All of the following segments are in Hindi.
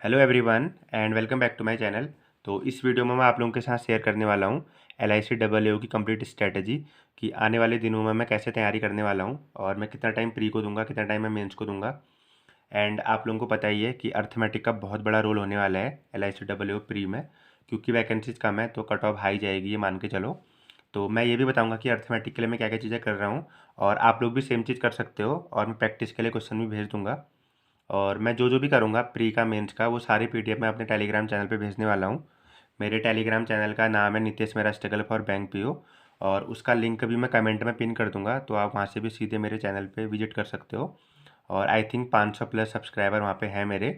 Hello everyone and welcome back to my channel. तो इस वीडियो में मैं आप लोगों के साथ शेयर करने वाला हूँ LIC AAO की कंप्लीट स्ट्रेटजी कि आने वाले दिनों में मैं कैसे तैयारी करने वाला हूँ और मैं कितना टाइम प्री को दूंगा, कितना टाइम मैं मेंस को दूंगा। एंड आप लोगों को पता ही है कि अर्थमेटिक का बहुत बड़ा रोल होने वाला है LIC AAO प्री में, क्योंकि वैकेंसीज कम है तो कट ऑफ हाई जाएगी, ये मान के चलो। तो मैं ये भी बताऊँगा कि अर्थमेटिक के लिए मैं क्या क्या चीज़ें कर रहा हूँ और आप लोग भी सेम चीज़ कर सकते हो, और मैं प्रैक्टिस के लिए क्वेश्चन भी भेज दूँगा। और मैं जो जो भी करूँगा प्री का मेंस का वो सारी PDF मैं अपने टेलीग्राम चैनल पे भेजने वाला हूँ। मेरे टेलीग्राम चैनल का नाम है नितेश मेरा स्ट्रगल फॉर बैंक PO, और उसका लिंक भी मैं कमेंट में पिन कर दूंगा, तो आप वहाँ से भी सीधे मेरे चैनल पे विजिट कर सकते हो। और आई थिंक 500 प्लस सब्सक्राइबर वहाँ पे हैं मेरे।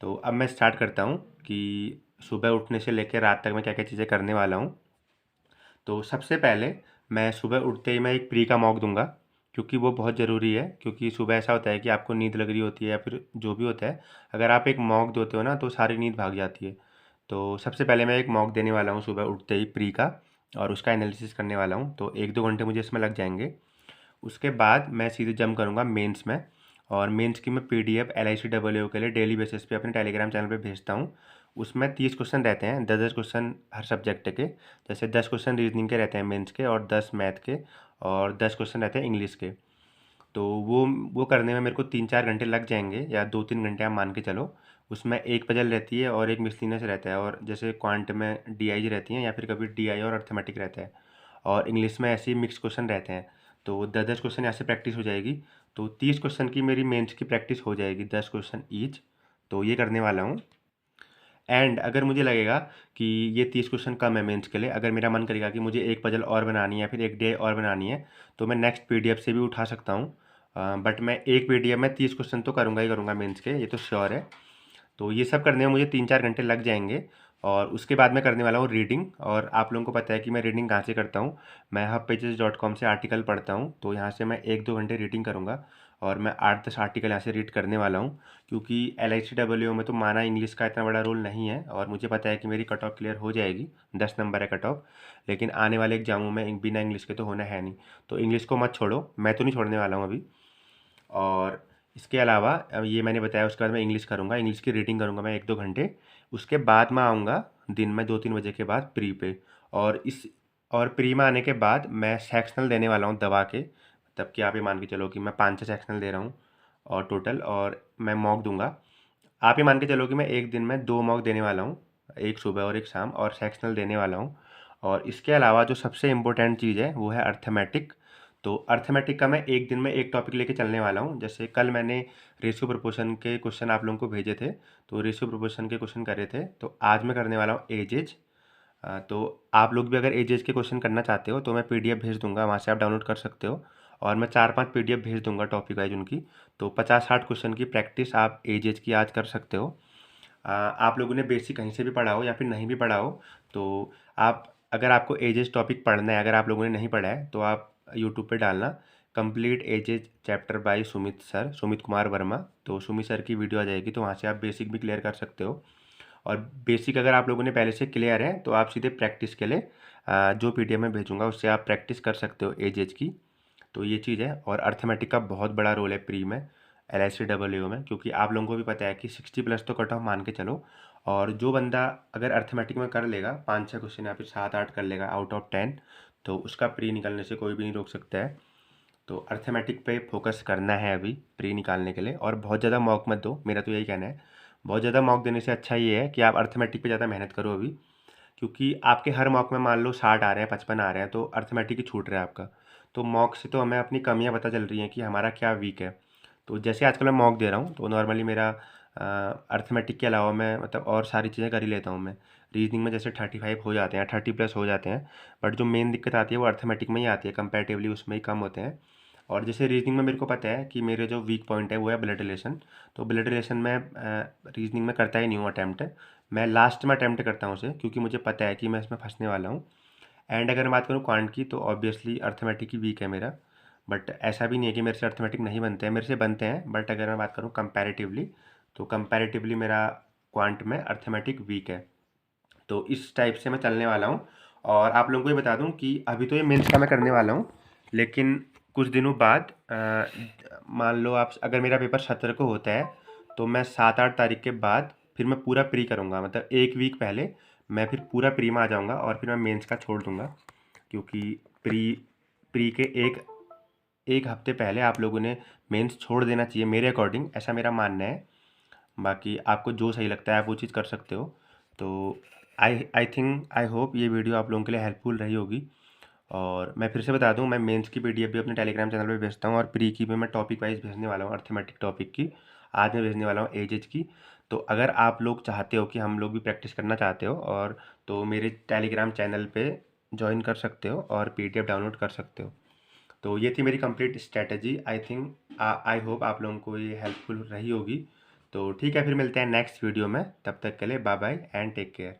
तो अब मैं स्टार्ट करता हूँ कि सुबह उठने से लेकर रात तक मैं क्या क्या चीज़ें करने वाला हूँ। तो सबसे पहले मैं सुबह उठते ही मैं एक प्री का मॉक दूंगा, क्योंकि वो बहुत ज़रूरी है। क्योंकि सुबह ऐसा होता है कि आपको नींद लग रही होती है या फिर जो भी होता है, अगर आप एक मॉक देते हो ना तो सारी नींद भाग जाती है। तो सबसे पहले मैं एक मॉक देने वाला हूँ सुबह उठते ही प्री का, और उसका एनालिसिस करने वाला हूँ। तो 1-2 घंटे मुझे इसमें लग जाएंगे। उसके बाद मैं सीधे जंप करूँगा मेंस में। और मेंस की मैं PDF LIC AAO के लिए डेली बेसिस पे अपने टेलीग्राम चैनल पे भेजता हूँ। उसमें 30 क्वेश्चन रहते हैं, 10-10 क्वेश्चन हर सब्जेक्ट के। जैसे 10 क्वेश्चन रीजनिंग के रहते हैं मेंस के, और 10 मैथ के, और 10 क्वेश्चन रहते हैं इंग्लिश के। तो वो करने में मेरे को 3-4 घंटे लग जाएंगे, या 2-3 घंटे आप मान के चलो। उसमें एक पजल रहती है और एक मिसलिनियस रहता है, और जैसे क्वांट में DIG रहती हैं, या फिर कभी DI और अर्थमेटिक रहता है। और इंग्लिश में ऐसे ही मिक्स क्वेश्चन रहते हैं। तो 10-10 क्वेश्चन यहाँ से प्रैक्टिस हो जाएगी। तो 30 क्वेश्चन की मेरी मेंस की प्रैक्टिस हो जाएगी, 10 क्वेश्चन ईच। तो ये करने वाला हूँ। एंड अगर मुझे लगेगा कि ये 30 क्वेश्चन कम है मेंस के लिए, अगर मेरा मन करेगा कि मुझे एक पजल और बनानी है या फिर एक DI और बनानी है, तो मैं नेक्स्ट PDF से भी उठा सकता हूँ। बट मैं एक PDF में 30 क्वेश्चन तो करूँगा ही करूँगा मेंस के, ये तो श्योर है। तो ये सब करने में मुझे 3-4 घंटे लग जाएंगे। और उसके बाद मैं करने वाला हूँ रीडिंग। और आप लोगों को पता है कि मैं रीडिंग कहाँ से करता हूँ। मैं hubpages.com से आर्टिकल पढ़ता हूँ, तो यहाँ से मैं 1-2 घंटे रीडिंग करूँगा। और मैं 8-10 आर्टिकल यहाँ से रीड करने वाला हूँ, क्योंकि LIC AAO में तो माना इंग्लिश का इतना बड़ा रोल नहीं है, और मुझे पता है कि मेरी कट ऑफ क्लियर हो जाएगी। 10 नंबर है कट ऑफ। लेकिन आने वाले एग्जामों में बिना इंग्लिश के तो होना है नहीं। तो इंग्लिश को मत छोड़ो, मैं तो नहीं छोड़ने वाला हूँ अभी। और इसके अलावा अब ये मैंने बताया, उसके बाद मैं इंग्लिश करूँगा, इंग्लिश की रीडिंग करूँगा मैं 1-2 घंटे। उसके बाद मैं आऊँगा दिन में 2-3 बजे के बाद प्री पे। और प्री में आने के बाद मैं सेक्शनल देने वाला हूँ दबा के। तब कि आप ये मान के चलो कि मैं 5-6 सेक्शनल दे रहा हूँ और टोटल, और मैं मॉक दूंगा। आप ये मान के चलो कि मैं एक दिन में 2 मॉक देने वाला हूँ, एक सुबह और एक शाम, और सेक्शनल देने वाला हूँ। और इसके अलावा जो सबसे इम्पोर्टेंट चीज़ है वो है अर्थमेटिक। तो अर्थमेटिक का मैं एक दिन में एक टॉपिक लेके चलने वाला हूँ। जैसे कल मैंने रेशियो प्रोपोर्शन के क्वेश्चन आप लोगों को भेजे थे, तो रेशियो प्रोपोर्शन के क्वेश्चन करे थे। तो आज मैं करने वाला हूँ एजेज। तो आप लोग भी अगर एजेज के क्वेश्चन करना चाहते हो तो मैं PDF भेज दूंगा, वहाँ से आप डाउनलोड कर सकते हो। और मैं 4-5 PDF भेज दूंगा टॉपिक वाइज उनकी। तो 50-60 क्वेश्चन की प्रैक्टिस आप एजेज की आज कर सकते हो। आप लोगों ने बेसिक कहीं से भी पढ़ा हो या फिर नहीं भी पढ़ा हो, तो आप, अगर आपको एजेस टॉपिक पढ़ना है, अगर आप लोगों ने नहीं पढ़ा है, तो आप यूट्यूब पे डालना complete edges chapter by Sumit sir, Sumit Kumar Verma. तो सुमित सर की वीडियो आ जाएगी, तो वहाँ से आप बेसिक भी क्लियर कर सकते हो। और बेसिक अगर आप लोगों ने पहले से क्लियर है, तो आप सीधे प्रैक्टिस के लिए जो PDF में भेजूंगा उससे आप प्रैक्टिस कर सकते हो एजेज की। तो ये चीज़ है। और अर्थमेटिक का बहुत बड़ा रोल है प्री में LIC AAO में, क्योंकि आप लोगों को भी पता है कि 60 प्लस तो कट ऑफ मान के चलो। और जो बंदा अगर अर्थमेटिक में कर लेगा 5-6 क्वेश्चन या फिर 7-8 कर लेगा आउट ऑफ 10, तो उसका प्री निकलने से कोई भी नहीं रोक सकता है। तो अर्थमेटिक पे फोकस करना है अभी प्री निकालने के लिए। और बहुत ज़्यादा मॉक मत दो, मेरा तो यही कहना है। बहुत ज़्यादा मॉक देने से अच्छा ये है कि आप अर्थमेटिक पे ज़्यादा मेहनत करो अभी। क्योंकि आपके हर मॉक में मान लो 60 आ रहे हैं, 55 आ रहे हैं, तो अर्थमेटिक ही छूट रहा है आपका। तो मॉक से तो हमें अपनी कमियां पता चल रही हैं कि हमारा क्या वीक है। तो जैसे आजकल मैं मॉक दे रहा हूँ, तो नॉर्मली मेरा अर्थमेटिक के अलावा मैं मतलब और सारी चीज़ें कर ही लेता हूँ मैं। रीजनिंग में जैसे 35 हो जाते हैं, 30 प्लस हो जाते हैं। बट जो मेन दिक्कत आती है वो अर्थमेटिक में ही आती है, कंपैरेटिवली उसमें ही कम होते हैं। और जैसे रीजनिंग में मेरे को पता है कि मेरे जो वीक पॉइंट है वो है ब्लड रिलेशन। तो ब्लड रिलेशन में रीजनिंग में करता ही नहीं हूँ अटैम्प्ट। मैं लास्ट में अटैम्प्ट करता हूँ उसे, क्योंकि मुझे पता है कि मैं इसमें फंसने वाला हूँ। एंड अगर मैं बात करूँ क्वांट की, तो ऑब्वियसली अर्थमेटिक ही वीक है मेरा। बट ऐसा भी नहीं है कि मेरे से अर्थमेटिक नहीं बनते हैं, मेरे से बनते हैं। बट अगर मैं बात करूँ कंपैरेटिवली, तो कंपैरेटिवली मेरा क्वांट में अर्थमेटिक वीक है। तो इस टाइप से मैं चलने वाला हूँ। और आप लोगों को ये बता दूँ कि अभी तो ये मेंस का मैं करने वाला हूँ, लेकिन कुछ दिनों बाद मान लो आप, अगर मेरा पेपर 17 को होता है, तो मैं 7-8 तारीख के बाद फिर मैं पूरा प्री करूँगा, मतलब 1 वीक पहले मैं फिर पूरा प्री में आ जाऊँगा और फिर मैं मेंस का छोड़ दूँगा, क्योंकि प्री प्री के एक हफ्ते पहले आप लोगों ने मेंस छोड़ देना चाहिए मेरे अकॉर्डिंग, ऐसा मेरा मानना है। बाकी आपको जो सही लगता है आप वो चीज़ कर सकते हो। तो आई होप ये वीडियो आप लोगों के लिए हेल्पफुल रही होगी। और मैं फिर से बता दूं, मैं मेंस की पीडीएफ भी अपने टेलीग्राम चैनल पे भेजता हूँ और प्री की भी मैं टॉपिक वाइज भेजने वाला हूँ, अर्थमेटिक टॉपिक की आज मैं भेजने वाला हूँ एज की। तो अगर आप लोग चाहते हो कि हम लोग भी प्रैक्टिस करना चाहते हो और तो मेरे टेलीग्राम चैनल पे ज्वाइन कर सकते हो और पीडीएफ डाउनलोड कर सकते हो। तो ये थी मेरी कंप्लीट स्ट्रैटेजी। आई होप आप लोगों को ये हेल्पफुल रही होगी। तो ठीक है, फिर मिलते हैं नेक्स्ट वीडियो में, तब तक के लिए bye bye and take care.